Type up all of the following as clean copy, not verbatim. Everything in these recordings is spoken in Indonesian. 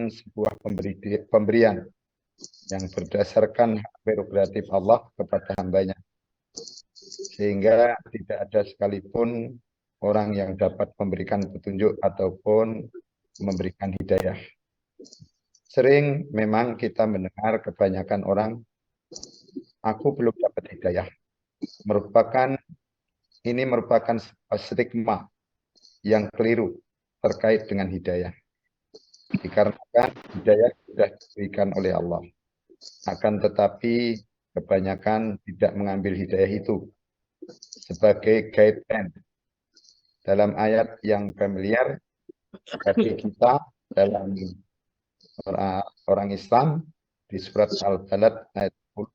sebuah pemberian yang berdasarkan hak prerogatif Allah kepada hambanya. Sehingga tidak ada sekalipun orang yang dapat memberikan petunjuk ataupun memberikan hidayah. Sering memang kita mendengar kebanyakan orang, aku belum dapat hidayah. Ini merupakan stigma yang keliru terkait dengan hidayah. Dikarenakan hidayah sudah diberikan oleh Allah. Akan tetapi kebanyakan tidak mengambil hidayah itu sebagai guideline dalam ayat yang familiar bagi kita dalam orang Islam di surat Al-Balad ayat 10,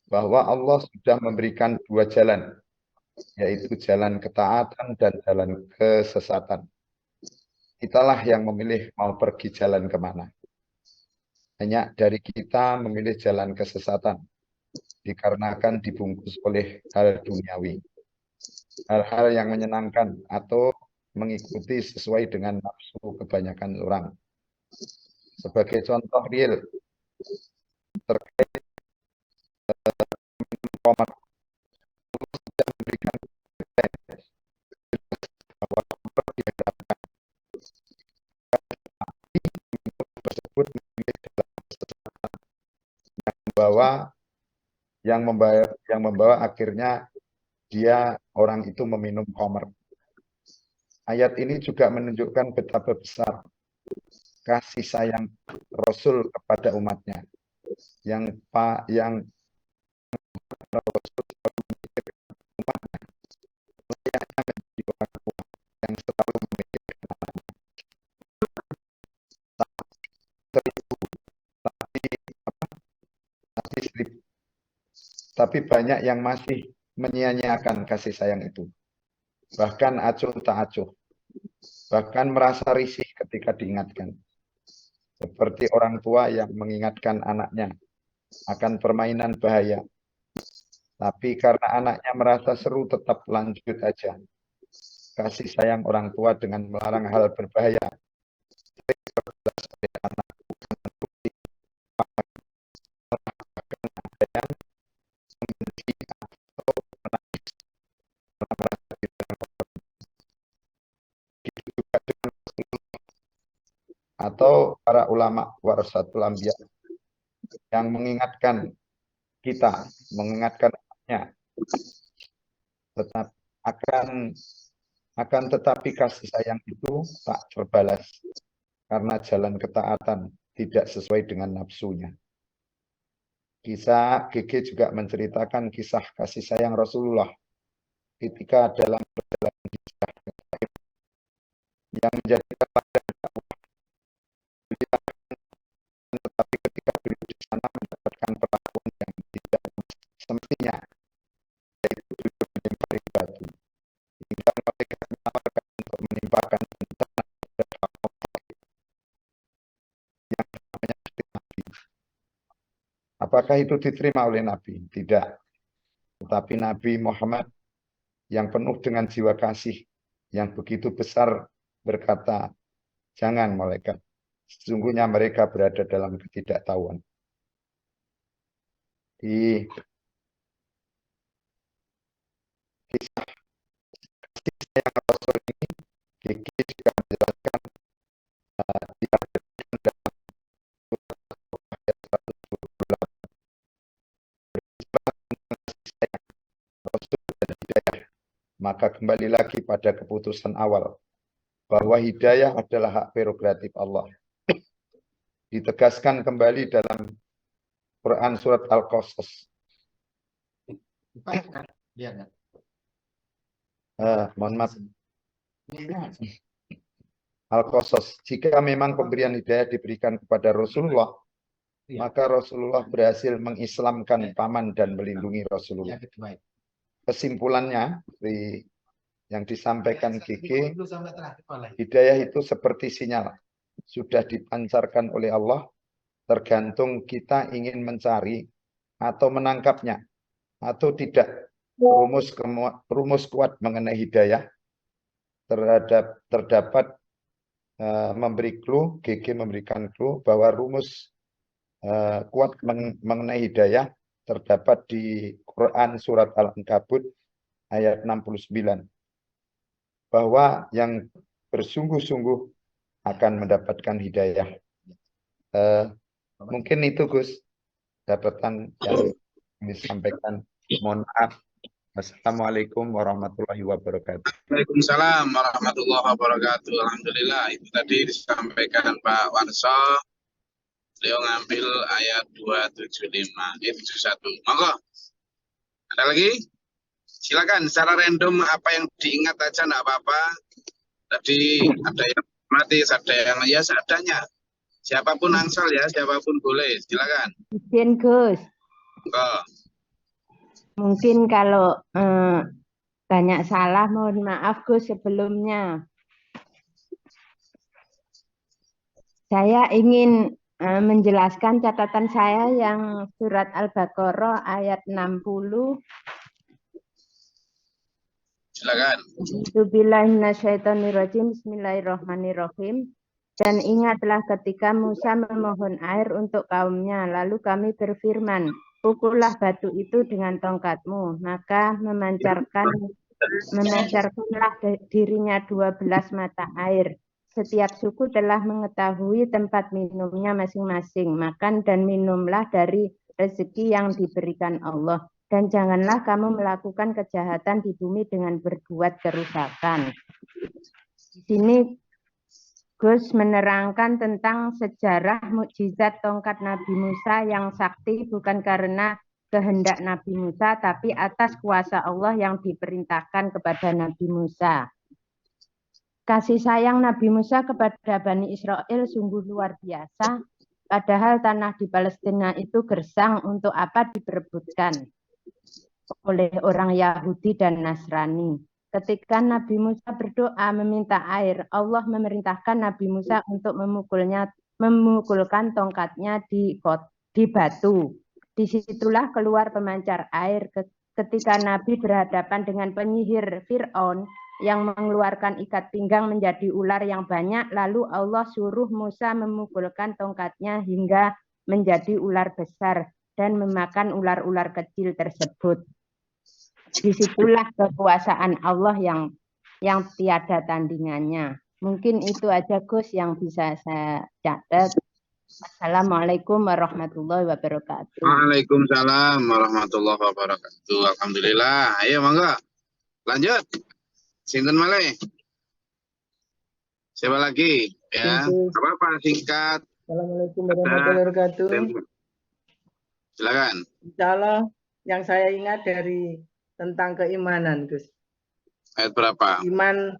bahwa Allah sudah memberikan dua jalan, yaitu jalan ketaatan dan jalan kesesatan. Kitalah yang memilih mau pergi jalan kemana. Banyak dari kita memilih jalan kesesatan dikarenakan dibungkus oleh hal duniawi, hal-hal yang menyenangkan atau mengikuti sesuai dengan nafsu kebanyakan orang. Sebagai contoh real terkait komat memberikan tersebut yang membawa akhirnya dia orang itu meminum khamr. Ayat ini juga menunjukkan betapa besar kasih sayang Rasul kepada umatnya. Yang Rasul umatnya menjadi orang tua yang selalu memikirkan tapi banyak yang masih menyia-nyiakan kasih sayang itu. Bahkan acuh tak acuh. Bahkan merasa risih ketika diingatkan. Seperti orang tua yang mengingatkan anaknya akan permainan bahaya. Tapi karena anaknya merasa seru tetap lanjut aja. Kasih sayang orang tua dengan melarang hal berbahaya. Atau para ulama warasatul anbiya yang mengingatkan kita, mengingatkannya, tetap akan tetapi kasih sayang itu tak terbalas karena jalan ketaatan tidak sesuai dengan nafsunya. Kisah GG juga menceritakan kisah kasih sayang Rasulullah ketika dalam perjalanan hijrah yang menjadi teladan dakwah. Tetapi ketika beliau di sana mendapatkan perlakuan yang tidak semestinya, yaitu duduk melempari batu. Hingga mereka menawarkan untuk menimpakan tanah yang namanya Nabi. Apakah itu diterima oleh Nabi? Tidak. Tetapi Nabi Muhammad yang penuh dengan jiwa kasih yang begitu besar berkata, jangan malaikat, sesungguhnya mereka berada dalam ketidaktahuan. Di kisah yang Rasul ini, Gigi juga menjelaskan maka kembali lagi pada keputusan awal bahwa hidayah adalah hak prerogatif Allah. Ditegaskan kembali dalam Quran surat Al-Qasas. Mohon maaf. Al-Qasas. Jika memang pemberian hidayah diberikan kepada Rasulullah, maka Rasulullah berhasil mengislamkan paman dan melindungi Rasulullah. Kesimpulannya yang disampaikan GG, hidayah itu seperti sinyal sudah dipancarkan oleh Allah, tergantung kita ingin mencari atau menangkapnya atau tidak. Rumus kuat mengenai hidayah terdapat memberi clue, GG memberikan clue bahwa rumus kuat mengenai hidayah terdapat di Quran surat Al-Ankabut ayat 69. Bahwa yang bersungguh-sungguh akan mendapatkan hidayah. Mungkin itu Gus, catatan yang disampaikan. Mohon maaf. Assalamualaikum warahmatullahi wabarakatuh. Waalaikumsalam warahmatullahi wabarakatuh. Alhamdulillah, itu tadi disampaikan Pak Warso. Beliau ngambil ayat 275, 71. Monggo. Ada lagi? Silakan, secara random apa yang diingat aja enggak apa-apa. Tadi ada yang mati, ada yang ya seadanya. Siapapun angsal ya, siapapun boleh. Silakan. Izin Gus. Mungkin kalau banyak salah, mohon maaf Gus sebelumnya. Saya ingin menjelaskan catatan saya yang surat Al-Baqarah ayat 60. Silakan. Bismillahirrahmanirrahim. Dan ingatlah ketika Musa memohon air untuk kaumnya, lalu kami berfirman, pukullah batu itu dengan tongkatmu, maka memancarkanlah dirinya 12 mata air. Setiap suku telah mengetahui tempat minumnya masing-masing. Makan dan minumlah dari rezeki yang diberikan Allah. Dan janganlah kamu melakukan kejahatan di bumi dengan berbuat kerusakan. Di sini Gus menerangkan tentang sejarah mukjizat tongkat Nabi Musa yang sakti bukan karena kehendak Nabi Musa, tapi atas kuasa Allah yang diperintahkan kepada Nabi Musa. Kasih sayang Nabi Musa kepada Bani Israel sungguh luar biasa, padahal tanah di Palestina itu gersang untuk apa diperebutkan oleh orang Yahudi dan Nasrani. Ketika Nabi Musa berdoa meminta air, Allah memerintahkan Nabi Musa untuk memukulkan tongkatnya di batu. Disitulah keluar pemancar air. Ketika Nabi berhadapan dengan penyihir Fir'aun yang mengeluarkan ikat pinggang menjadi ular yang banyak, lalu Allah suruh Musa memukulkan tongkatnya hingga menjadi ular besar dan memakan ular-ular kecil tersebut. Disitulah kekuasaan Allah yang tiada tandingannya. Mungkin itu aja Gus yang bisa saya catat. Assalamualaikum warahmatullahi wabarakatuh. Waalaikumsalam warahmatullahi wabarakatuh. Alhamdulillah. Ayo monggo. Lanjut. Sinten malih? Siapa lagi? Ya. Apa-apa singkat. Assalamualaikum warahmatullahi wabarakatuh. Silakan. Insyaallah yang saya ingat dari tentang keimanan, Gus. Ayat berapa? Iman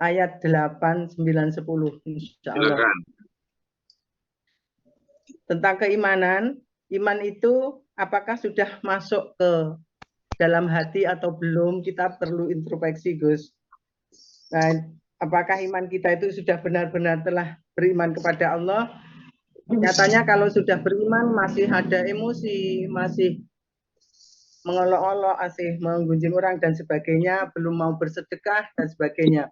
ayat 8, 9, 10. Insyaallah. Silakan. Tentang keimanan, iman itu apakah sudah masuk ke dalam hati atau belum, kita perlu introspeksi, Gus. Nah, apakah iman kita itu sudah benar-benar telah beriman kepada Allah? Nyatanya kalau sudah beriman masih ada emosi, masih mengolok-olok, masih menggunjing orang dan sebagainya, belum mau bersedekah dan sebagainya.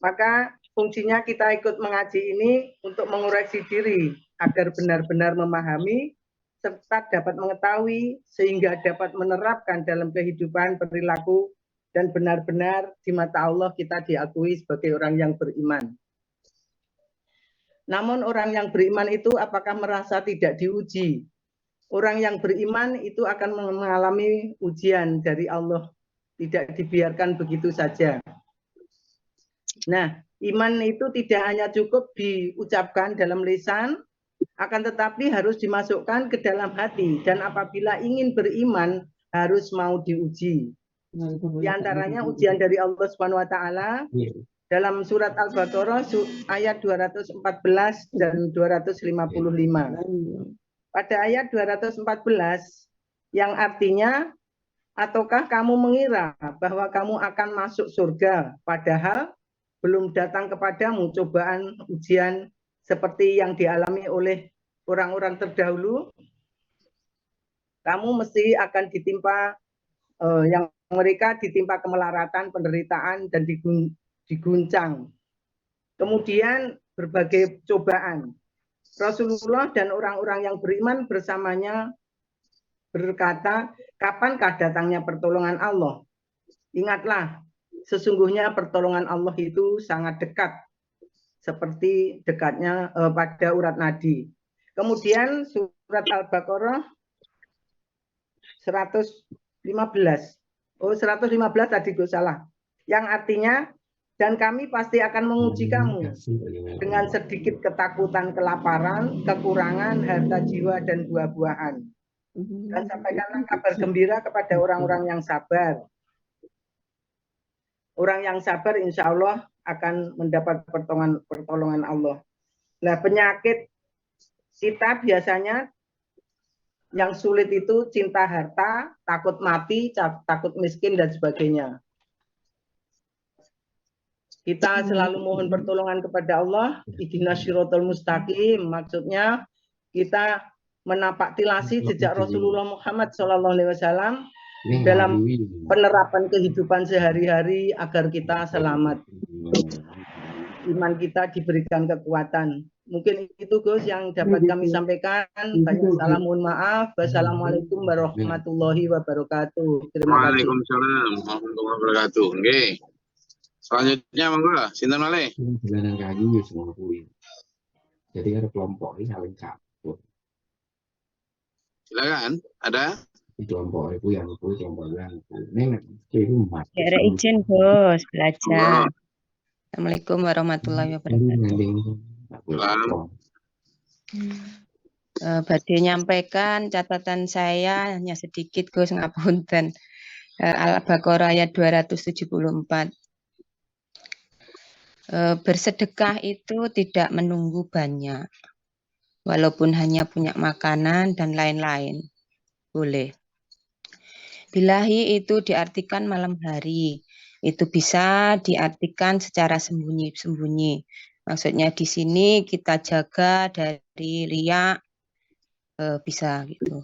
Maka fungsinya kita ikut mengaji ini untuk mengoreksi diri agar benar-benar memahami serta dapat mengetahui sehingga dapat menerapkan dalam kehidupan perilaku dan benar-benar di mata Allah kita diakui sebagai orang yang beriman. Namun orang yang beriman itu apakah merasa tidak diuji? Orang yang beriman itu akan mengalami ujian dari Allah, tidak dibiarkan begitu saja. Nah, iman itu tidak hanya cukup diucapkan dalam lisan, akan tetapi harus dimasukkan ke dalam hati. Dan apabila ingin beriman, harus mau diuji. Di antaranya ujian dari Allah Subhanahu wa Ta'ala dalam surat Al-Baqarah ayat 214 dan 255. Pada ayat 214 yang artinya, ataukah kamu mengira bahwa kamu akan masuk surga padahal belum datang kepadamu cobaan ujian seperti yang dialami oleh orang-orang terdahulu? Kamu mesti akan ditimpa yang mereka ditimpa kemelaratan, penderitaan dan diguncang Kemudian berbagai cobaan. Rasulullah dan orang-orang yang beriman bersamanya berkata, kapankah datangnya pertolongan Allah? Ingatlah, sesungguhnya pertolongan Allah itu sangat dekat, seperti dekatnya pada urat nadi. Kemudian surat Al-Baqarah 115. Oh, 115 tadi gue salah. Yang artinya, dan kami pasti akan menguji kamu dengan sedikit ketakutan, kelaparan, kekurangan, harta jiwa, dan buah-buahan. Dan sampaikanlah kabar gembira kepada orang-orang yang sabar. Orang yang sabar insya Allah akan mendapat pertolongan Allah. Nah, penyakit kita biasanya yang sulit itu cinta harta, takut mati, takut miskin, dan sebagainya. Kita selalu mohon pertolongan kepada Allah, ihdinas siratal mustaqim, maksudnya kita menapaktilasi jejak Rasulullah Muhammad SAW dalam penerapan kehidupan sehari-hari agar kita selamat. Iman kita diberikan kekuatan. Mungkin itu Gus yang dapat kami sampaikan. Banyak salam, mohon maaf. Wassalamualaikum warahmatullahi wabarakatuh. Terima kasih. Waalaikumsalam warahmatullahi wabarakatuh. Oke. Selanjutnya monggo, sinten malih? Jalanan kayu ya semua kuwi. Jadi ada kelompok ini saling cabut. Silakan, ada? Di kelompok itu yang itu kelompok yang itu. Ini emas. Ada izin Bos belajar. Assalamualaikum warahmatullahi wabarakatuh. Badhe nyampaikan catatan saya hanya sedikit Gus, ngapunten. Al-Baqarah ayat 274. Bersedekah itu tidak menunggu banyak, walaupun hanya punya makanan dan lain-lain, boleh. Bilahi itu diartikan malam hari, itu bisa diartikan secara sembunyi-sembunyi. Maksudnya di sini kita jaga dari riya, bisa gitu.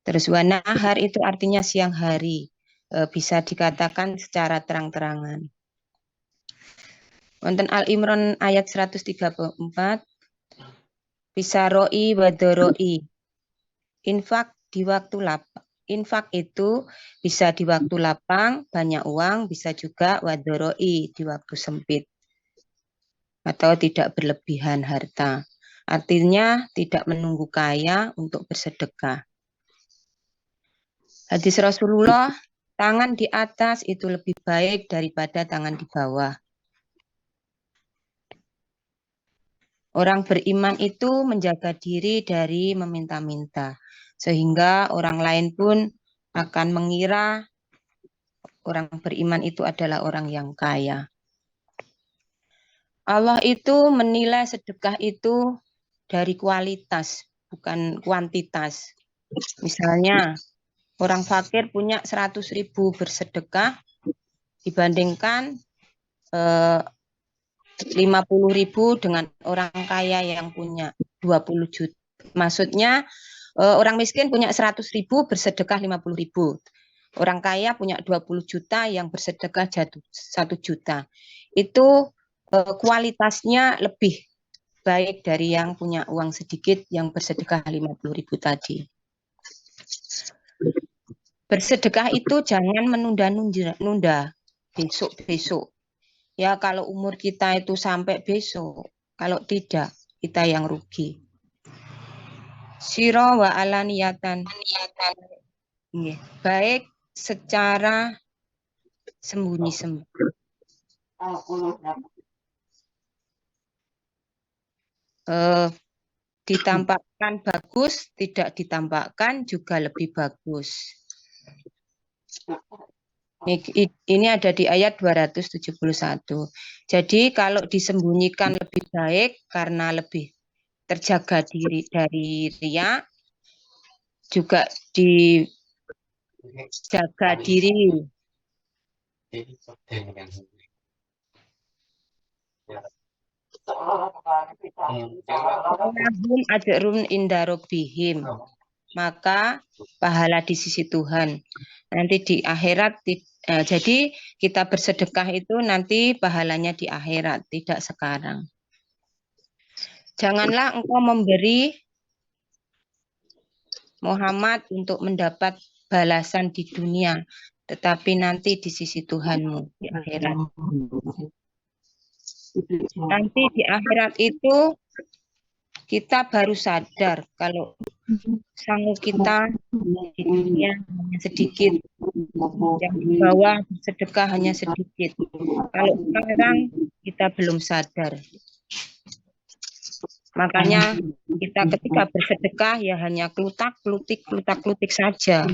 Terus wanahar itu artinya siang hari, bisa dikatakan secara terang-terangan. Wonten Al-Imran ayat 134, Bisaroi wadoroi. Infak di waktu lapang. Infak itu bisa di waktu lapang, banyak uang, bisa juga wadoroi di waktu sempit. Atau tidak berlebihan harta. Artinya tidak menunggu kaya untuk bersedekah. Hadis Rasulullah, tangan di atas itu lebih baik daripada tangan di bawah. Orang beriman itu menjaga diri dari meminta-minta, sehingga orang lain pun akan mengira orang beriman itu adalah orang yang kaya. Allah itu menilai sedekah itu dari kualitas, bukan kuantitas. Misalnya, orang fakir punya 100.000 bersedekah, dibandingkan 50.000 dengan orang kaya yang punya 20 juta. Maksudnya orang miskin punya 100.000 bersedekah 50.000. Orang kaya punya 20 juta yang bersedekah 1 juta. Itu kualitasnya lebih baik dari yang punya uang sedikit yang bersedekah 50.000 tadi. Bersedekah itu jangan menunda-nunda, besok-besok. Ya kalau umur kita itu sampai besok, kalau tidak kita yang rugi. Siro wa alaniyatan. Baik secara sembunyi-sembunyi. Ditampakkan bagus, tidak ditampakkan juga lebih bagus. Ini ada di ayat 271. Jadi kalau disembunyikan lebih baik karena lebih terjaga diri dari riya, juga dijaga diri. Lahum ajrun inda rabbihim. maka pahala di sisi Tuhan. Nanti di akhirat, jadi kita bersedekah itu nanti pahalanya di akhirat, tidak sekarang. Janganlah engkau memberi Muhammad untuk mendapat balasan di dunia, tetapi nanti di sisi Tuhanmu di akhirat. Nanti di akhirat itu kita baru sadar kalau sanggup kita di dunia hanya sedikit, yang di bawah sedekah hanya sedikit. Kalau sekarang kita belum sadar. Makanya kita ketika bersedekah ya hanya klutak-klutik saja.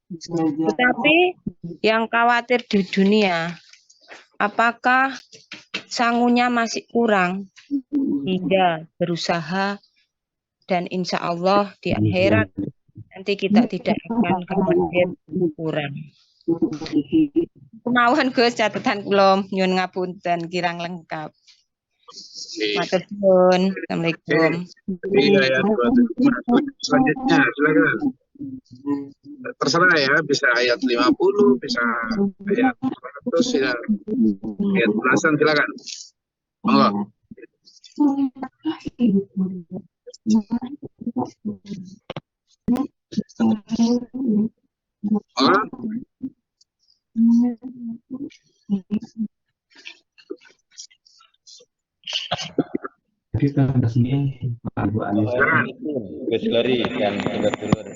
Tetapi yang khawatir di dunia, apakah sangunya masih kurang hingga berusaha, dan insya Allah di akhirat nanti kita tidak akan khawatir kurang. Kemauan Gus, catatan kula nyuwun ngapunten kirang lengkap. Matur suwun. Assalamualaikum. Ayat 27 selanjutnya, silakan. Terserah ya, bisa ayat 50, bisa ayat 100, ya. Ayat belasan, silakan. Monggo. Jadi tanda sini Ibu Anies. Gus Lori dan dulur-dulur.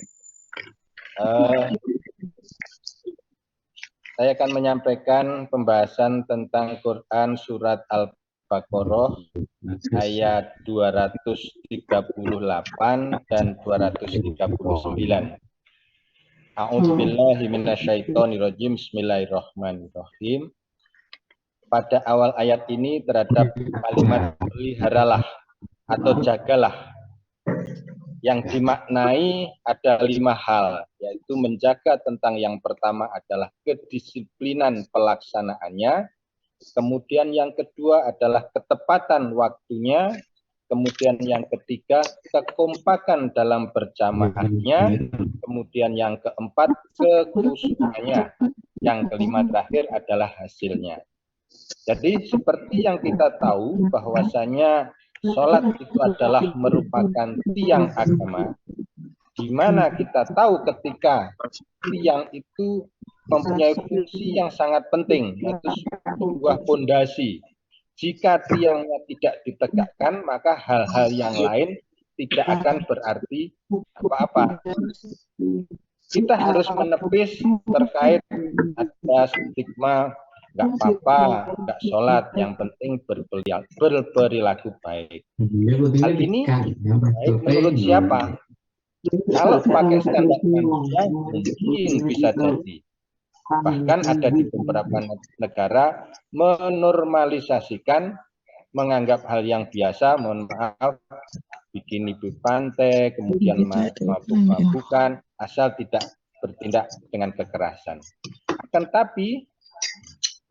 Saya akan menyampaikan pembahasan tentang Quran surat Al-Baqarah ayat 238 dan 239. A'udzubillahi minasyaitonirrajim. Bismillahirrahmanirrahim. Pada awal ayat ini terhadap kalimat peliharalah atau jagalah, yang dimaknai ada 5 hal, yaitu menjaga tentang yang pertama adalah kedisiplinan pelaksanaannya, kemudian yang kedua adalah ketepatan waktunya, kemudian yang ketiga kekompakan dalam berjamaahnya, kemudian yang keempat kekhusyukannya, yang kelima terakhir adalah hasilnya. Jadi seperti yang kita tahu bahwasanya sholat itu adalah merupakan tiang agama, di mana kita tahu ketika tiang itu mempunyai fungsi yang sangat penting, yaitu sebuah fondasi. Jika tiangnya tidak ditegakkan, maka hal-hal yang lain tidak akan berarti apa-apa. Kita harus menepis terkait ada stigma nggak apa-apa, nggak sholat, yang penting berperilaku baik. Hal ini baik menurut siapa? Kalau pakai standar manusia mungkin bisa jadi. Bahkan ada di beberapa negara menormalisasikan, menganggap hal yang biasa, mohon maaf, bikin ibu pantai, kemudian mabuk-mabukan, asal tidak bertindak dengan kekerasan. Akan tapi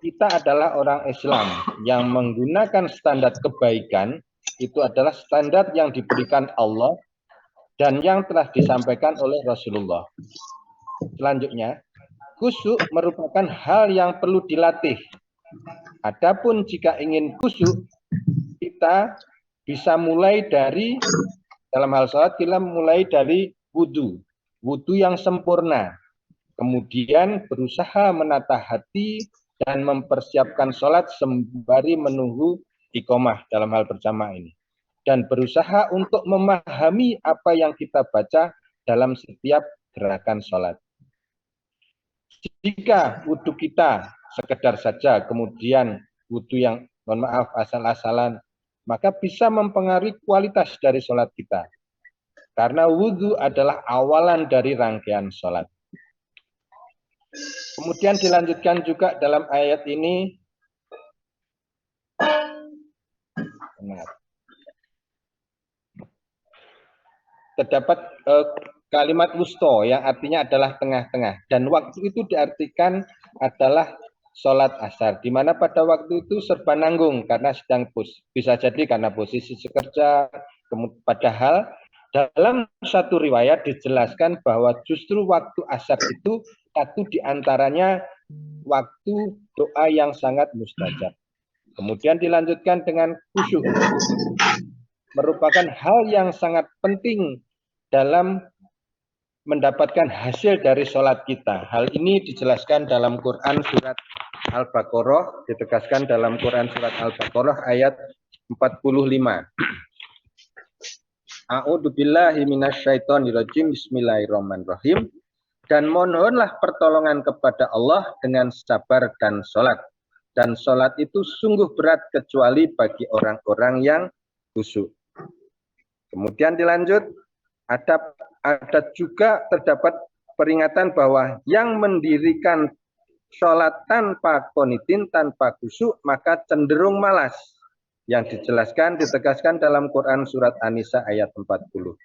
kita adalah orang Islam yang menggunakan standar kebaikan, itu adalah standar yang diberikan Allah dan yang telah disampaikan oleh Rasulullah. Selanjutnya, khusyuk merupakan hal yang perlu dilatih. Adapun jika ingin khusyuk, kita bisa mulai dari, dalam hal sholat, kita mulai dari wudhu yang sempurna. Kemudian berusaha menata hati dan mempersiapkan sholat sembari menunggu iqomah dalam hal berjamaah ini. Dan berusaha untuk memahami apa yang kita baca dalam setiap gerakan sholat. Jika wudhu kita sekedar saja, kemudian wudhu yang, mohon maaf, asal-asalan, maka bisa mempengaruhi kualitas dari sholat kita. Karena wudhu adalah awalan dari rangkaian sholat. Kemudian dilanjutkan juga dalam ayat ini, terdapat kalimat wusto yang artinya adalah tengah-tengah, dan waktu itu diartikan adalah sholat asar, di mana pada waktu itu serba nanggung karena sedang bisa jadi karena posisi bekerja, padahal Dalam satu riwayat dijelaskan bahwa justru waktu asar itu satu diantaranya waktu doa yang sangat mustajab. Kemudian dilanjutkan dengan khusyuk. Merupakan hal yang sangat penting dalam mendapatkan hasil dari sholat kita. Hal ini dijelaskan dalam Quran surat Al-Baqarah, ditegaskan dalam Quran surat Al-Baqarah ayat 45. A'udzubillahi minasyaitonirrajim. Bismillahirrahmanirrahim. Dan mohonlah pertolongan kepada Allah dengan sabar dan sholat. Dan sholat itu sungguh berat kecuali bagi orang-orang yang khusyuk. Kemudian dilanjut, ada juga terdapat peringatan bahwa yang mendirikan sholat tanpa qonitin, tanpa khusyuk, maka cenderung malas. Yang dijelaskan, ditegaskan dalam Quran surat An-Nisa ayat 42.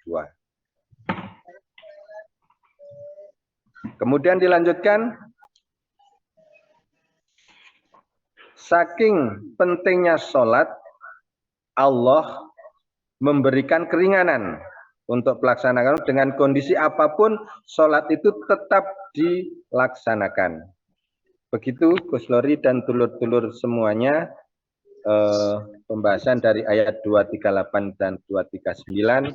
Kemudian dilanjutkan, saking pentingnya sholat, Allah memberikan keringanan untuk pelaksanaan dengan kondisi apapun, sholat itu tetap dilaksanakan. Begitu Gus Lori dan dulur-dulur semuanya, pembahasan dari ayat 238 dan 239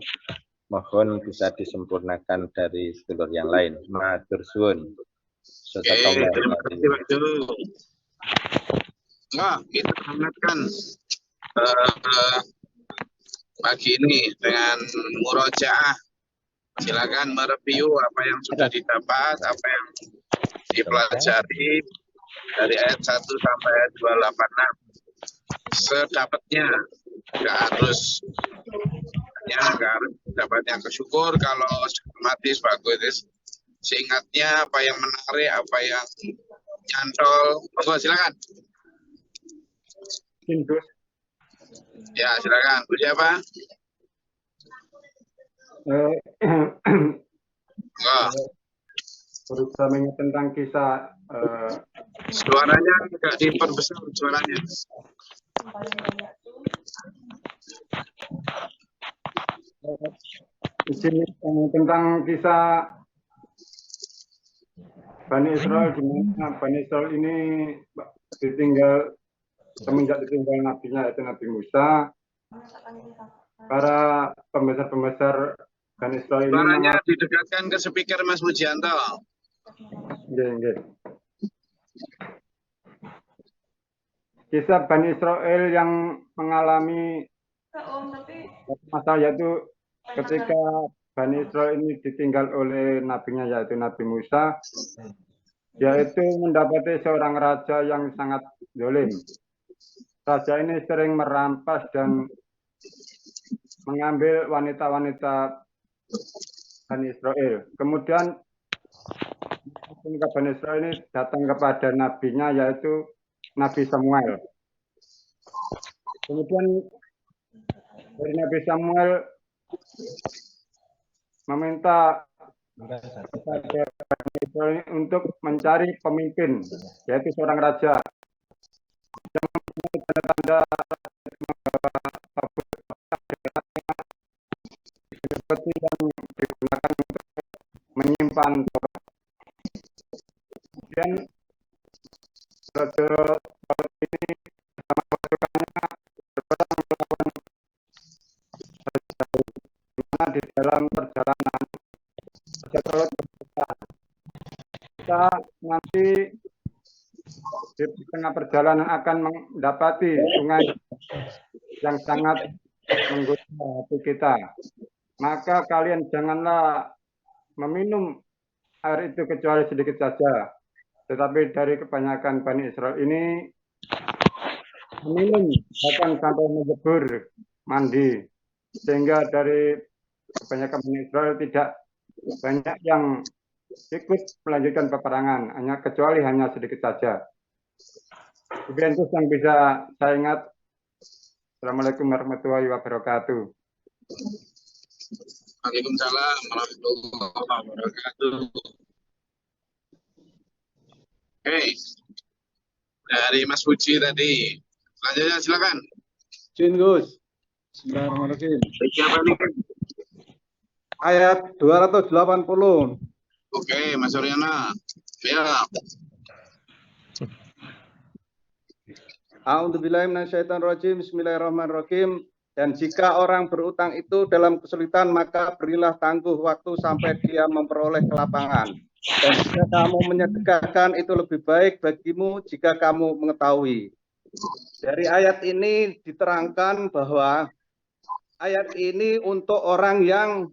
mohon bisa disempurnakan dari dulur yang lain. Matur suwun. Terima kasih Pak Juru. Nah, kita tamatkan pagi ini dengan murojaah. Silakan mereview apa yang sudah didapat, apa yang dipelajari dari ayat 1 sampai ayat 286. Sedapatnya, nggak harus dapatnya kesyukur. Kalau sistematis bagus, seingatnya apa yang menarik, apa yang nyantol. Monggo silakan. Ya silakan. Bu siapa? Berusaha mengingat tentang kisah suaranya tidak diperbesar suaranya. Di sini tentang kisah Bani Israel, di mana Bani Israel ini ditinggal semenjak ditinggal nabinya yaitu Nabi Musa. Para pembesar-pembesar Bani Israel ini suaranya didekatkan ke speaker Mas Mujianto. Kisah Bani Israel yang mengalami masalah yaitu ketika Bani Israel ini ditinggal oleh nabinya yaitu Nabi Musa, yaitu mendapati seorang raja yang sangat zalim. Raja ini sering merampas dan mengambil wanita-wanita Bani Israel. Kemudian Bani Israel ini datang kepada nabinya yaitu Nabi Samuel. Kemudian dari Nabi Samuel meminta kepada Bani Israel ini untuk mencari pemimpin, yaitu seorang raja yang mempunyai tanda-tanda seperti yang digunakan untuk menyimpan. Kemudian raja ini bersama pasukannya berperang melawan di dalam perjalanan kita nanti di tengah perjalanan akan mendapati sungai yang sangat menggoda hati kita. Maka kalian janganlah meminum air itu kecuali sedikit saja. Tetapi dari kebanyakan Bani Israel ini meminum bahkan sampai menjebur mandi. Sehingga dari kebanyakan Bani Israel tidak banyak yang ikut melanjutkan peperangan, kecuali hanya sedikit saja. Demikian itu yang bisa saya ingat. Assalamualaikum warahmatullahi wabarakatuh. Waalaikumsalam warahmatullahi wabarakatuh. Oke, dari Mas Puji tadi. Selanjutnya silakan. Gus. Bismillahirrahmanirrahim. Siapa nih? ayat 280. Oke, Mas Suryana. Ya. A'udzubillahiminasyaitonirrajim. Bismillahirrahmanirrahim. Dan jika orang berutang itu dalam kesulitan, maka berilah tangguh waktu sampai dia memperoleh kelapangan. Dan jika kamu menyedekahkan, itu lebih baik bagimu jika kamu mengetahui. Dari ayat ini diterangkan bahwa ayat ini untuk orang yang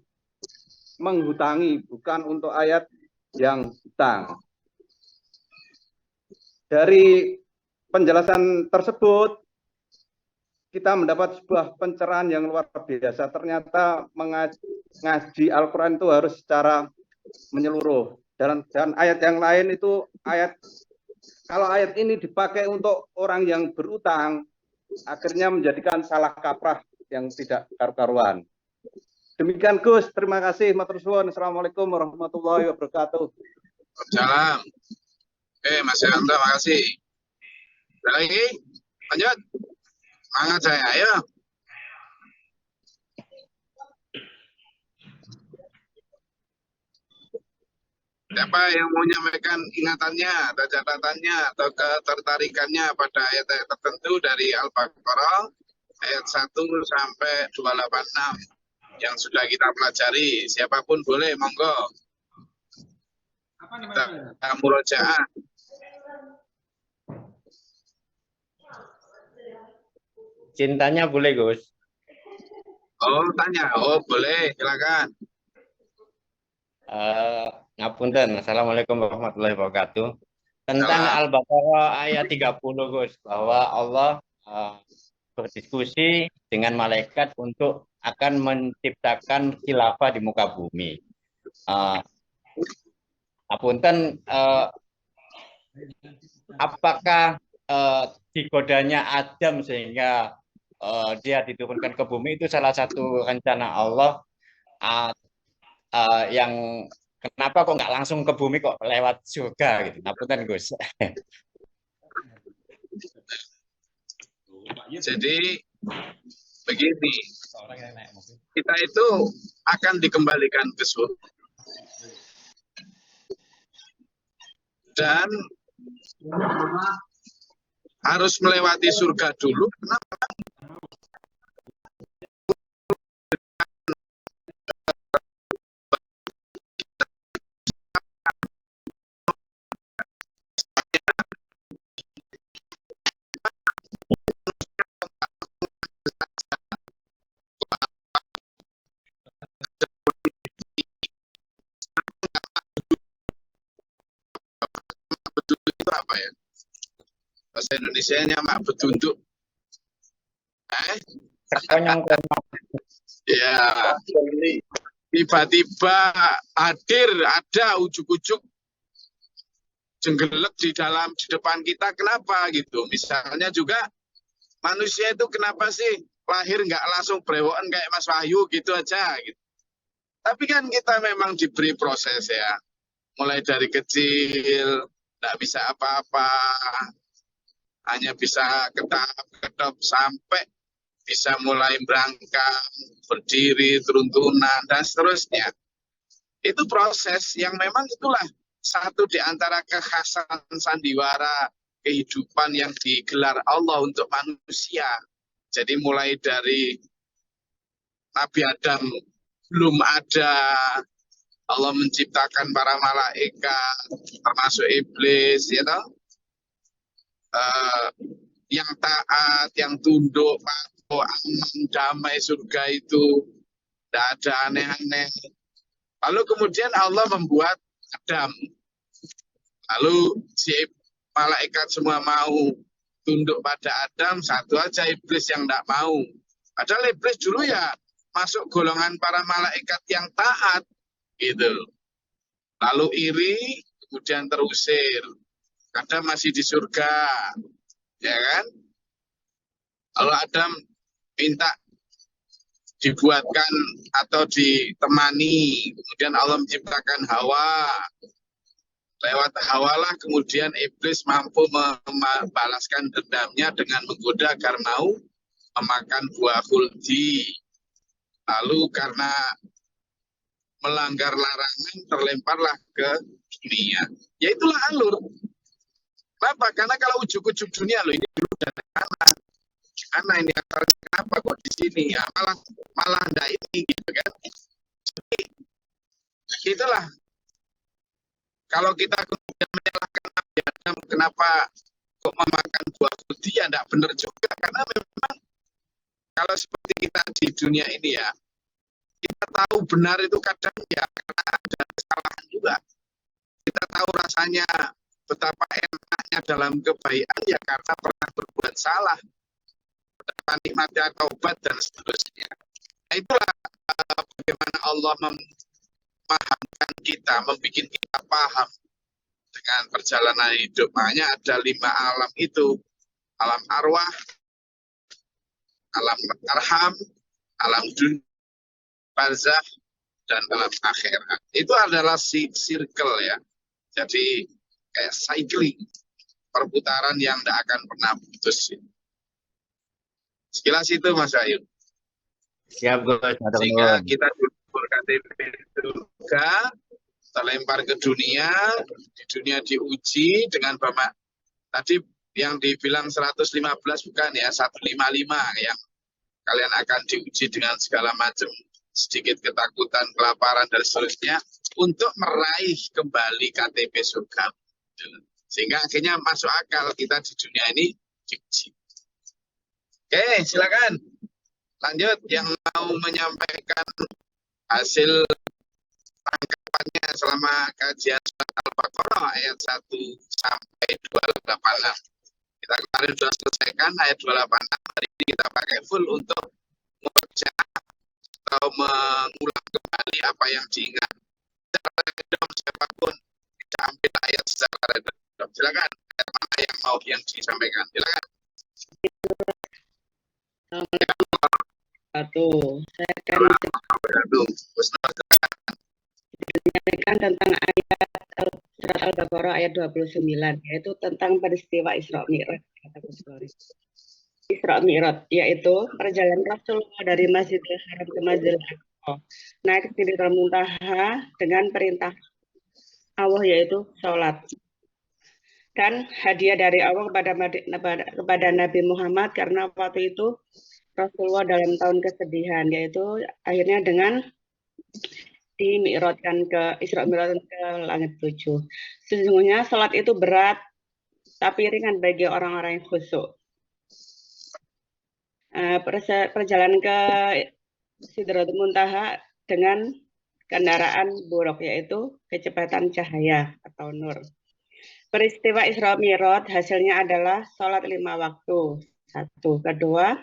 menghutangi, bukan untuk ayat yang hutang. Dari penjelasan tersebut, kita mendapat sebuah pencerahan yang luar biasa. Ternyata mengaji Al-Quran itu harus secara menyeluruh. Dan ayat yang lain itu kalau ayat ini dipakai untuk orang yang berutang, akhirnya menjadikan salah kaprah yang tidak karu-karuan. Demikian Gus, terima kasih. Matur suwun. Assalamualaikum warahmatullahi wabarakatuh. Salam. Oke, Mas Yanto, makasih. Lagi, lanjut. Semangat saya, ayo. Siapa yang mau menyampaikan ingatannya, atau catatannya, atau ketertarikannya pada ayat-ayat tertentu dari Al-Baqarah, ayat 1 sampai 286 yang sudah kita pelajari. Siapapun boleh, monggo. Kita murojaah. Cintanya boleh, Gus. Oh, tanya. Oh, boleh. Silakan. Ngapunten. Assalamualaikum warahmatullahi wabarakatuh. Tentang Al-Baqarah ayat 30, Gus, bahwa Allah berdiskusi dengan malaikat untuk akan menciptakan khilafah di muka bumi. Apunten, apakah digodanya Adam sehingga dia diturunkan ke bumi itu salah satu rencana Allah yang kenapa kok nggak langsung ke bumi kok lewat surga gitu? Apunten Gus. Jadi begini, kita itu akan dikembalikan ke surga dan harus melewati surga dulu. Kenapa? Itu apa ya? Bahasa Indonesianya mak betunduk. Ya, tiba-tiba hadir, ada ujuk-ujuk jenggelek di depan kita. Kenapa gitu? Misalnya juga manusia itu kenapa sih lahir nggak langsung brewokan kayak Mas Wahyu gitu aja gitu. Tapi kan kita memang diberi proses ya. Mulai dari kecil nggak bisa apa-apa, hanya bisa ketap-ketap sampai bisa mulai berangkat, berdiri, turun-turunan, dan seterusnya. Itu proses yang memang itulah satu di antara kekhasan sandiwara kehidupan yang digelar Allah untuk manusia. Jadi mulai dari Nabi Adam belum ada, Allah menciptakan para malaikat, termasuk iblis, ya toh? Yang taat, yang tunduk, patuh, aman, damai, surga itu tidak ada aneh-aneh. Lalu kemudian Allah membuat Adam. Lalu si malaikat semua mau tunduk pada Adam, satu aja iblis yang tidak mau. Padahal iblis dulu ya masuk golongan para malaikat yang taat, gitu. Lalu iri, kemudian terusir. Adam masih di surga, ya kan? Lalu Adam minta dibuatkan atau ditemani, kemudian Allah menciptakan Hawa. Lewat Hawa lah kemudian iblis mampu membalaskan dendamnya dengan menggoda agar mau memakan buah khuldi. Lalu karena melanggar larangan, terlemparlah ke dunia. Ya itulah alur. Kenapa? Karena kalau ujuk-ujuk dunia loh, ini dulu dari mana ini asalnya, kenapa kok di sini ya, malah enggak ini gitu kan. Jadi itulah, kalau kita kemudian menyalahkan Nabi Adam kenapa kok memakan buah budi, ya enggak benar juga, karena memang kalau seperti kita di dunia ini ya, kita tahu benar itu kadang ya karena ada kesalahan juga. Kita tahu rasanya betapa enaknya dalam kebaikan ya karena pernah berbuat salah, betapa nikmatnya taubat dan seterusnya. Nah itulah bagaimana Allah memahamkan kita, membuat kita paham dengan perjalanan hidup. Makanya ada 5 alam itu: alam arwah, alam arham, alam dunia, barzakh, dan alam akhirat. Itu adalah circle ya. Jadi kayak cycling, perputaran yang tidak akan pernah putus. Sekilas itu Mas Ayu. Siap, Gus. Sehingga kita KTP juga terlempar ke dunia, di dunia diuji dengan bapak tadi yang dibilang 115 bukan ya, 155 yang kalian akan diuji dengan segala macam sedikit ketakutan, kelaparan dan seterusnya untuk meraih kembali KTP surga. Sehingga akhirnya masuk akal kita di dunia ini diuji. Oke, silakan. Lanjut yang mau menyampaikan hasil tanggapannya selama kajian surat Al-Baqarah ayat 1 sampai 286. Kita kemarin sudah selesaikan ayat 286, hari ini kita pakai full untuk membaca atau mengulang kembali apa yang diingat. Secara random siapapun tidak ambil ayat secara random. Silakan, ayat mana yang mau yang disampaikan. Silakan. Saya akan menyampaikan tentang ayat surat Al-Baqarah ayat 29, yaitu tentang peristiwa Isra Mi'raj. Isra Mi'raj, yaitu perjalanan Rasulullah dari Masjidil Haram ke Masjidil Aqsa, naik ke Sidratul Muntaha dengan perintah Allah, yaitu sholat. Dan hadiah dari Allah kepada Nabi Muhammad, karena waktu itu Rasulullah dalam tahun kesedihan, yaitu akhirnya dengan dimi'rajkan ke Isra Mi'raj ke langit 7. Sesungguhnya sholat itu berat, tapi ringan bagi orang-orang yang khusyuk. Perjalanan ke Sidratul Muntaha dengan kendaraan buruk, yaitu kecepatan cahaya atau nur. Peristiwa Isra Mi'raj hasilnya adalah sholat 5 waktu. 1. Kedua,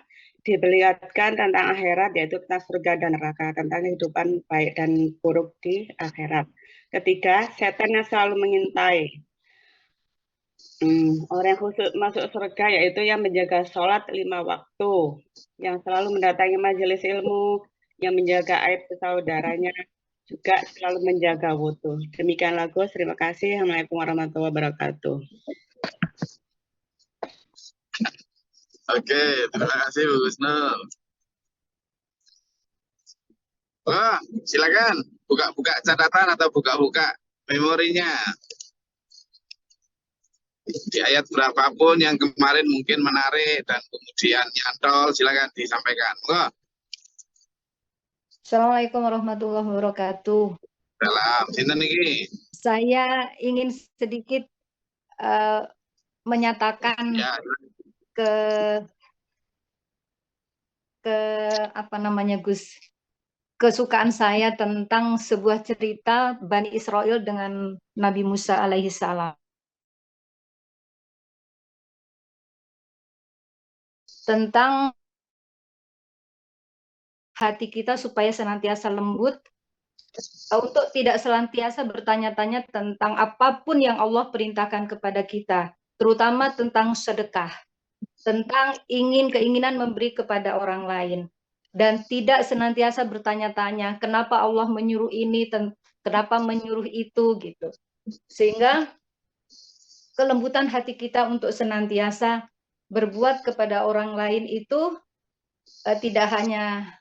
diperlihatkan tentang akhirat, yaitu tentang surga dan neraka, tentang kehidupan baik dan buruk di akhirat. Ketiga, setan yang selalu mengintai orang yang khusus masuk surga, yaitu yang menjaga sholat 5 waktu, yang selalu mendatangi majelis ilmu, yang menjaga aib saudaranya, juga selalu menjaga wudhu. Demikianlah Gus, terima kasih. Assalamualaikum warahmatullahi wabarakatuh. Oke, terima kasih Bu Gusnul. Wah, silakan buka-buka catatan atau buka-buka memorinya. Di ayat berapapun yang kemarin mungkin menarik dan kemudian nyantol, silakan disampaikan. Wah. Assalamualaikum warahmatullahi wabarakatuh. Salam, sinten niki? Saya ingin sedikit menyatakan ya. ke apa namanya Gus, kesukaan saya tentang sebuah cerita Bani Israel dengan Nabi Musa alaihi salam. Tentang hati kita supaya senantiasa lembut, untuk tidak senantiasa bertanya-tanya tentang apapun yang Allah perintahkan kepada kita, terutama tentang sedekah, tentang keinginan memberi kepada orang lain, dan tidak senantiasa bertanya-tanya kenapa Allah menyuruh ini, kenapa menyuruh itu gitu. Sehingga kelembutan hati kita untuk senantiasa berbuat kepada orang lain itu tidak hanya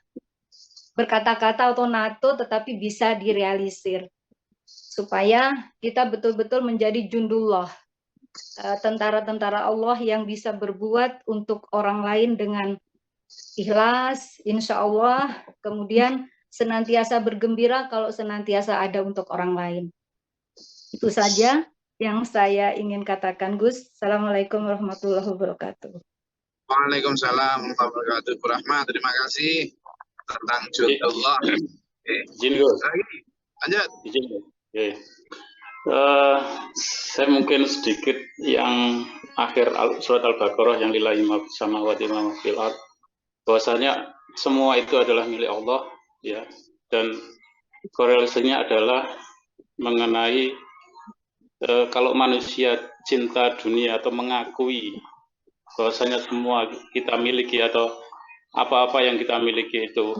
berkata-kata atau NATO, tetapi bisa direalisir. Supaya kita betul-betul menjadi jundullah, tentara-tentara Allah yang bisa berbuat untuk orang lain dengan ikhlas, insya Allah, kemudian senantiasa bergembira kalau senantiasa ada untuk orang lain. Itu saja yang saya ingin katakan, Gus. Assalamualaikum warahmatullahi wabarakatuh. Waalaikumsalam warahmatullahi wabarakatuh. Bu Rahma, terima kasih tentang jundullah. Izin, Gus. Lanjut. Izin, Gus. Saya mungkin sedikit yang akhir surat Al-Baqarah yang lillahi ma fis samawati wa ma fil ardh, bahwasanya semua itu adalah milik Allah, ya, dan korelasinya adalah mengenai kalau manusia cinta dunia atau mengakui bahwasanya semua kita miliki atau apa-apa yang kita miliki itu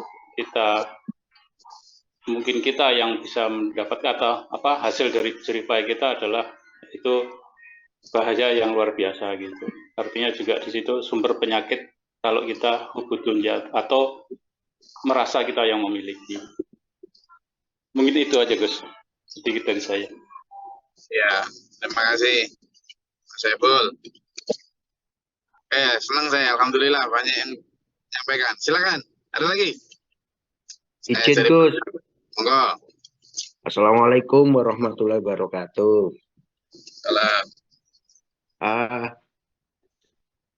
mungkin kita yang bisa mendapatkan atau hasil dari jeripaya kita adalah itu bahaya yang luar biasa gitu. Artinya juga di situ sumber penyakit kalau kita hubud dunia atau merasa kita yang memiliki. Mungkin itu aja, Gus, sedikit dari saya. Ya, terima kasih Mas Saiful. Senang saya, alhamdulillah banyak yang menyampaikan. Silakan, ada lagi? Izin, Gus. Monggo. Assalamualaikum warahmatullahi wabarakatuh. Salam.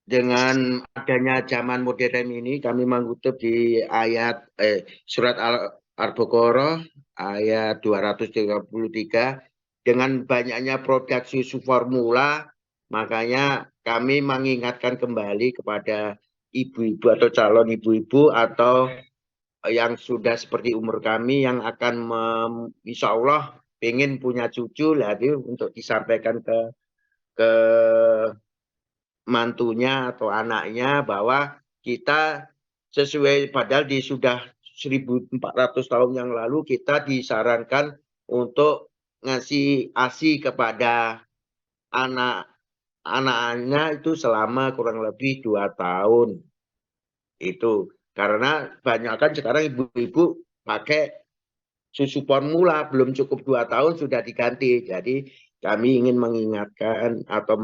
Dengan adanya zaman modern ini, kami mengutip di ayat surat Al-Baqarah ayat 233, dengan banyaknya produk susu formula, makanya kami mengingatkan kembali kepada ibu-ibu atau calon ibu-ibu atau yang sudah seperti umur kami yang akan insya Allah pengen punya cucu lagi untuk disampaikan ke mantunya atau anaknya bahwa kita sesuai, padahal sudah 1400 tahun yang lalu kita disarankan untuk ngasih ASI kepada anak-anaknya itu selama kurang lebih 2 tahun. Itu karena banyak kan sekarang ibu-ibu pakai susu formula, belum cukup 2 tahun sudah diganti. Jadi kami ingin mengingatkan atau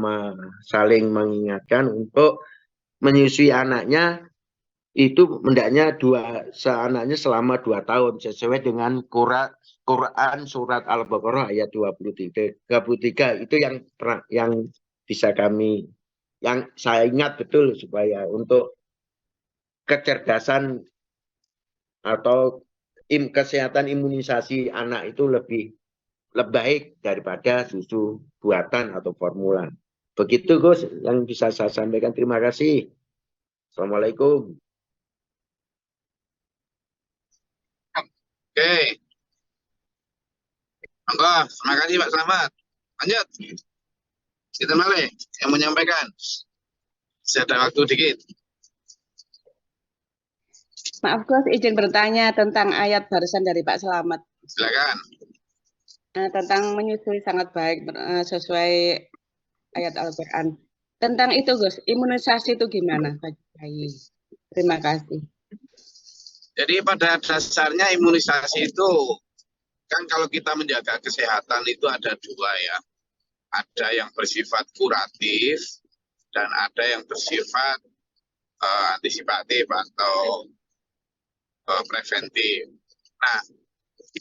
saling mengingatkan untuk menyusui anaknya itu hendaknya anaknya selama 2 tahun sesuai dengan Quran surat Al-Baqarah ayat 23 itu yang bisa yang saya ingat betul, supaya untuk kecerdasan atau kesehatan imunisasi anak itu lebih baik daripada susu buatan atau formula. Begitu, Gus, yang bisa saya sampaikan. Terima kasih. Assalamualaikum. Oke. Monggo, terima kasih Pak Selamat. Lanjut. Kita Male yang menyampaikan. Saya ada waktu dikit. Maaf, Gus, izin bertanya tentang ayat barusan dari Pak Selamat. Silakan. Tentang menyusui sangat baik sesuai ayat Al-Quran. Tentang itu, Gus, imunisasi itu gimana bagi bayi? Terima kasih. Jadi pada dasarnya imunisasi itu kan kalau kita menjaga kesehatan itu ada 2 ya. Ada yang bersifat kuratif dan ada yang bersifat antisipatif atau preventif. Nah,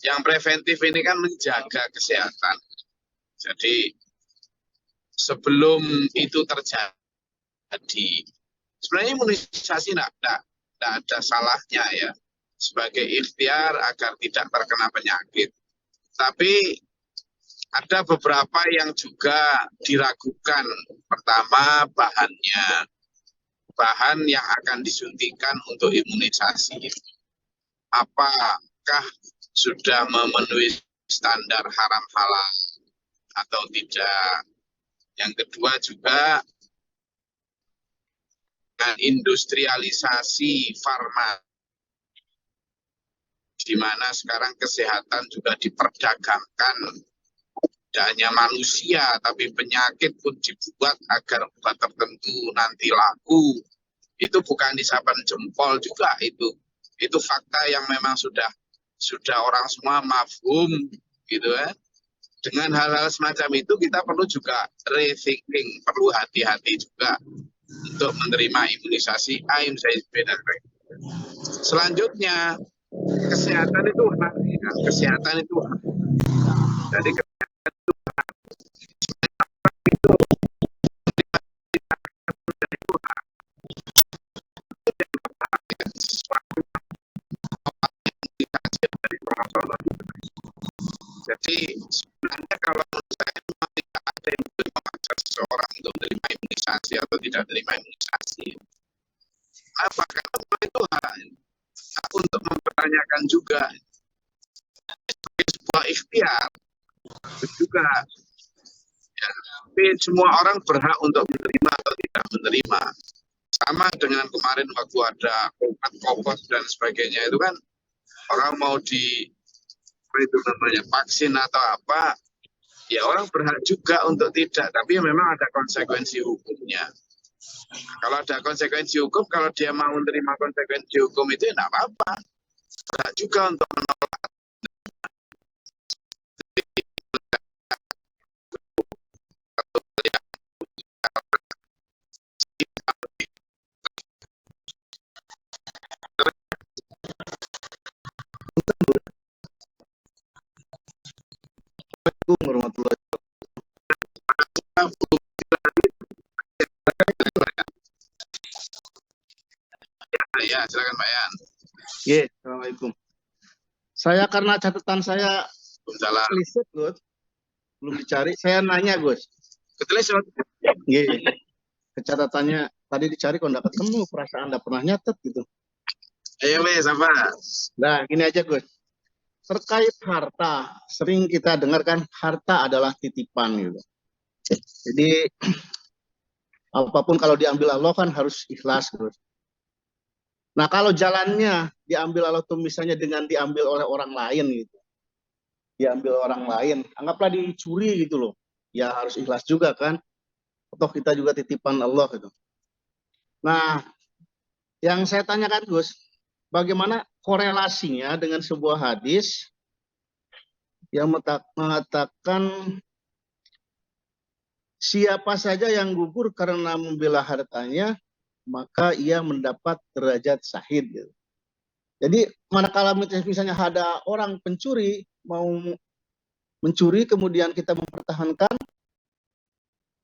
yang preventif ini kan menjaga kesehatan. Jadi sebelum itu terjadi, sebenarnya imunisasi tidak ada salahnya ya, sebagai ikhtiar agar tidak terkena penyakit. Tapi ada beberapa yang juga diragukan. Pertama, bahan yang akan disuntikan untuk imunisasi. Apakah sudah memenuhi standar haram halal atau tidak? Yang kedua juga dengan industrialisasi farma, di mana sekarang kesehatan juga diperdagangkan. Tidak hanya manusia, tapi penyakit pun dibuat agar obat tertentu nanti laku. Itu bukan isapan jempol juga itu. Itu fakta yang memang sudah orang semua mafhum gitu ya. Dengan hal-hal semacam itu kita perlu juga rethinking, perlu hati-hati juga untuk menerima imunisasi A, imunisasi B dan lain. Selanjutnya kesehatan itu hak, ya. Kesehatan itu hak. Jadi jadi sebenarnya kalau saya memang tidak ada yang boleh memaksa seseorang untuk menerima imunisasi atau tidak menerima imunisasi. Apa? Karena itu hak untuk mempertanyakan juga sebagai sebuah ikhtiar juga. Ya, tapi semua orang berhak untuk menerima atau tidak menerima. Sama dengan kemarin waktu ada COVID dan sebagainya itu kan orang mau itu namanya vaksin atau apa, ya orang berhak juga untuk tidak, tapi memang ada konsekuensi hukumnya. Kalau ada konsekuensi hukum, kalau dia mau menerima konsekuensi hukum itu ya tidak apa-apa, berhak juga untuk menolak. Assalamualaikum warahmatullahi wabarakatuh. Ya, silakan Pak Yan. Ya, Assalamualaikum. Saya karena catatan saya ketelisik, Gus. Belum dicari. Saya nanya, Gus. Ketelisik? Iya. Catatannya tadi dicari kok nggak ketemu. Perasaan nggak pernah nyatet gitu. Ayo, Wes, apa? Nah, gini aja, Gus. Terkait harta, sering kita dengarkan harta adalah titipan gitu. Jadi apapun kalau diambil Allah kan harus ikhlas, Gus. Nah, kalau jalannya diambil Allah tuh misalnya dengan diambil oleh orang lain gitu. Diambil orang lain, anggaplah dicuri gitu loh. Ya harus ikhlas juga kan. Atau kita juga titipan Allah gitu. Nah, yang saya tanyakan, Gus, bagaimana korelasinya dengan sebuah hadis yang mengatakan siapa saja yang gugur karena membela hartanya, maka ia mendapat derajat syahid. Gitu. Jadi manakala misalnya ada orang pencuri mau mencuri kemudian kita mempertahankan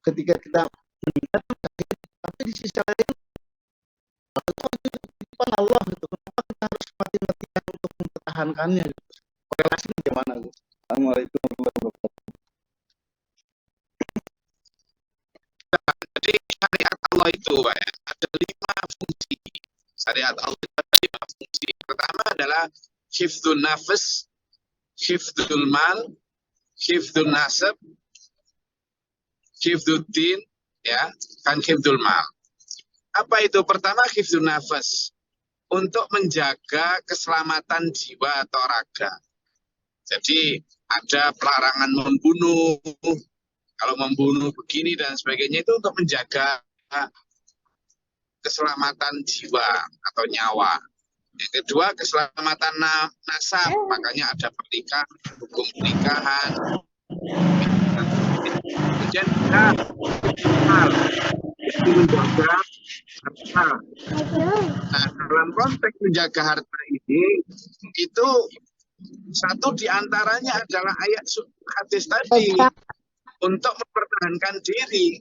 ketika kita meninggal, tapi di sisi lain Allah gitu. Kenapa kita harus mati-matian untuk mempertahankannya? Gitu. Korelasinya gimana, Gus? Assalamualaikum warahmatullahi wabarakatuh. Jadi syariat Allah itu, Pak, ada 5 fungsi. Syariat Allah itu ada 5 fungsi. Pertama adalah hifdzun nafas, hifdzul mal, hifdzun nasab, hifdzuddin, ya, kan hifdzul mal. Apa itu? Pertama, hifdzun nafas. Untuk menjaga keselamatan jiwa atau raga. Jadi ada pelarangan membunuh, kalau membunuh begini dan sebagainya itu untuk menjaga keselamatan jiwa atau nyawa. Yang kedua, keselamatan nasab, makanya ada pernikahan, hukum pernikahan. Kemudian kita itu menjaga harta. Nah, dalam konteks menjaga harta ini, itu satu diantaranya adalah ayat hadis tadi untuk mempertahankan diri.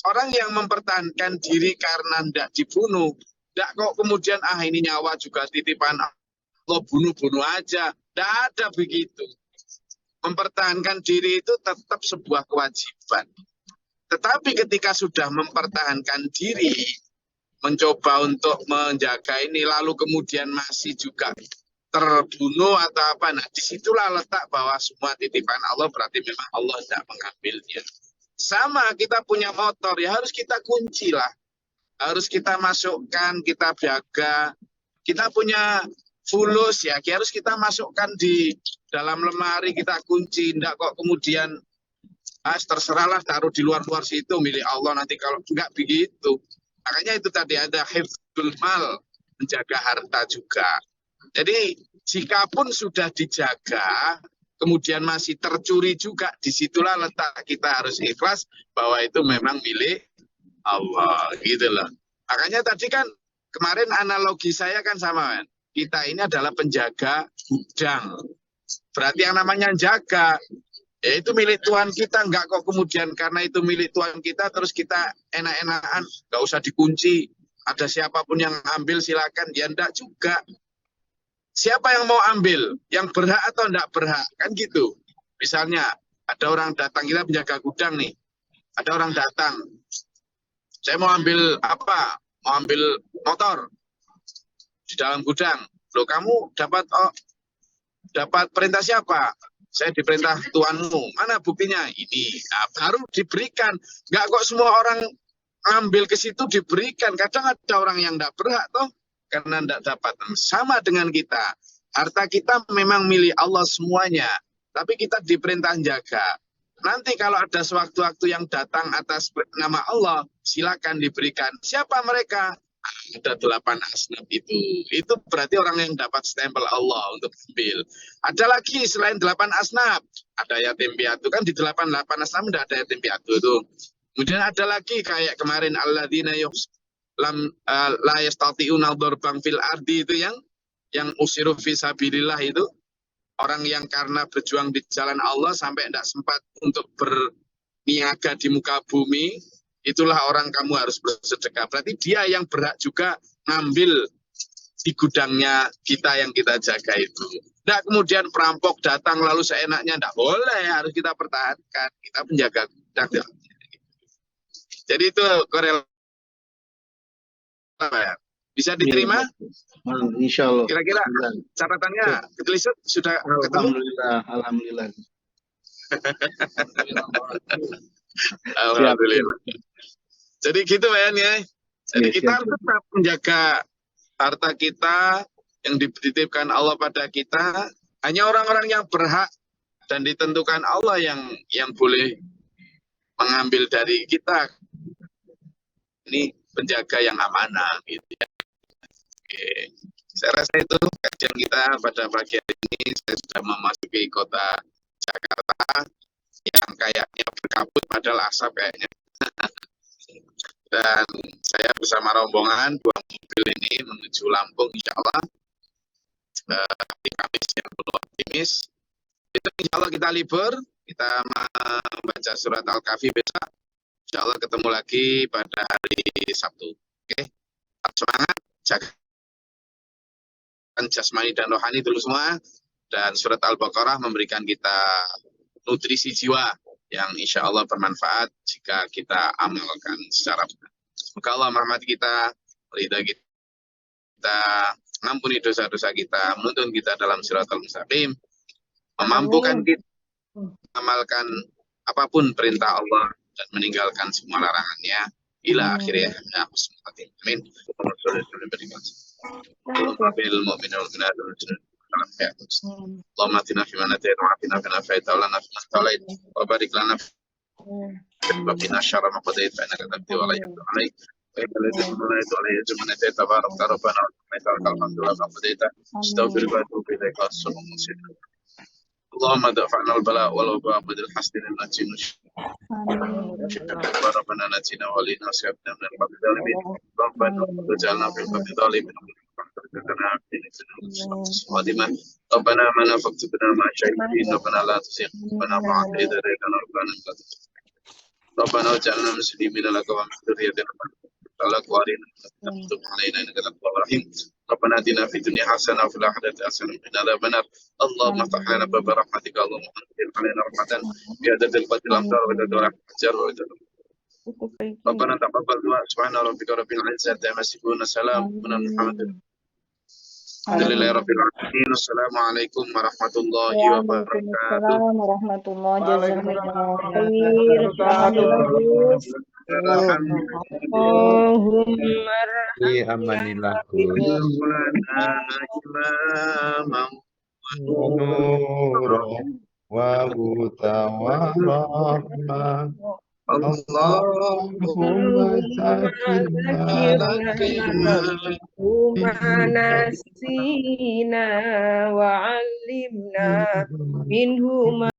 Orang yang mempertahankan diri karena tidak dibunuh, tidak kok kemudian ini nyawa juga titipan Allah, bunuh-bunuh aja. Tidak ada begitu. Mempertahankan diri itu tetap sebuah kewajiban. Tetapi ketika sudah mempertahankan diri, mencoba untuk menjaga ini, lalu kemudian masih juga terbunuh atau apa, nah disitulah letak bahwa semua titipan Allah berarti memang Allah tidak mengambilnya. Sama kita punya motor, ya harus kita kunci lah. Harus kita masukkan, kita jaga. Kita punya fulus, ya harus kita masukkan di dalam lemari, kita kunci. Tidak kok kemudian terserahlah taruh di luar-luar situ milik Allah nanti kalau enggak begitu. Makanya itu tadi ada hifdzul mal, menjaga harta juga. Jadi jika pun sudah dijaga, kemudian masih tercuri juga, disitulah letak kita harus ikhlas bahwa itu memang milik Allah, gitu loh. Makanya tadi kan kemarin analogi saya kan sama, kan? Kita ini adalah penjaga gudang. Berarti yang namanya jaga, ya itu milik Tuhan kita, enggak kok kemudian karena itu milik Tuhan kita terus kita enak-enakan, enggak usah dikunci. Ada siapapun yang ambil silakan, ya enggak juga. Siapa yang mau ambil? Yang berhak atau enggak berhak? Kan gitu. Misalnya ada orang datang, kita penjaga gudang nih. Ada orang datang. Saya mau ambil apa? Mau ambil motor di dalam gudang. Loh, kamu dapat perintah siapa? Saya diperintah tuanmu. Mana buktinya? Ini. Nah, baru diberikan. Enggak kok semua orang ambil ke situ diberikan. Kadang ada orang yang enggak berhak toh. Karena tidak dapat. Sama dengan kita. Harta kita memang milik Allah semuanya. Tapi kita diperintah jaga. Nanti kalau ada sewaktu-waktu yang datang atas nama Allah, silakan diberikan. Siapa mereka? Ada 8 asnaf itu. Itu berarti orang yang dapat stempel Allah untuk ambil. Ada lagi selain 8 asnaf. Ada yatim piatu. Kan di 8 asnaf tidak ada yatim piatu itu. Kemudian ada lagi kayak kemarin alladzina la yastati'una dzarban fil ardi itu yang usiru fi sabilillah itu orang yang karena berjuang di jalan Allah sampai tidak sempat untuk berniaga di muka bumi, itulah orang kamu harus bersedekah. Berarti dia yang berhak juga ngambil di gudangnya kita yang kita jaga itu. Tidak kemudian perampok datang lalu seenaknya, tidak boleh, harus kita pertahankan. Kita penjaga gudang. Jadi itu korelasi. Bisa diterima? Insya Allah. Kira-kira catatannya ketelisut sudah ketemu? Alhamdulillah. Alhamdulillah. Jadi gitu ya. Jadi kita harus tetap menjaga harta kita yang dititipkan Allah pada kita. Hanya orang-orang yang berhak dan ditentukan Allah yang boleh mengambil dari kita. Ini penjaga yang amanah gitu ya. Oke. Saya rasa itu kajian kita pada pagi hari ini. Saya sudah memasuki kota Jakarta yang kayaknya berkabut padahal asap kayaknya. Dan saya bersama rombongan 2 mobil ini menuju Lampung insya Allah di Kamis yang penuh optimis. Itu insya Allah kita libur, kita membaca surat Al-Kahfi besok. Insya Allah ketemu lagi pada hari Sabtu. Oke, semangat, jaga jasmani dan rohani dulu semua. Dan surat Al-Baqarah memberikan kita nutrisi jiwa yang insya Allah bermanfaat jika kita amalkan secara benar. Semoga Allah merahmati kita, meridai kita, mengampuni dosa-dosa kita, menuntun kita dalam siratal mustaqim, memampukan kita amalkan apapun perintah Allah dan meninggalkan semua larangannya ila akhirnya. Amin. Allahumma atina fi man atayta wa atina fi man afaita wa lana fi man tawallait wa barik lana wa qina syarra ma qadait fa innaka taqdi wa la yuqda alaik wa innaka la tabarak rabbana wa alhamdulillah ma qadaita astaghfiruka wa atubu ilaik. Allahumma dafa'na al-bala wal waba badil hasdin al-najin ربنا نجنا ولينا سيبنا من القبل الظالمين ربنا وجعلنا في القبل الظالمين ربنا آمنا فاكتبنا مع الشهيدين ربنا لا تزغ قلوبنا بعد إذ هديتنا ربنا واجعلنا مسلمين لك ومن ذريتنا لك وارنا تب علينا إنك أنت التواب الرحيم ربنا آتنا في الدنيا حسنة وفي الآخرة حسنة وقنا عذاب النار اللهم افتح لنا باب رحمتك اللهم انزل علينا رحمة بعدد القدر الأمطار وعدد رحمة الجر وعدد ربنا تقبل دعاء سبحان ربك رب العزة عما يصفون سلام من محمد الحمد لله رب العالمين. Assalamualaikum warahmatullahi wabarakatuh. Warahmatullahi wa huda wa rahmah Allahumma zakirna nasina wa 'allimna minhu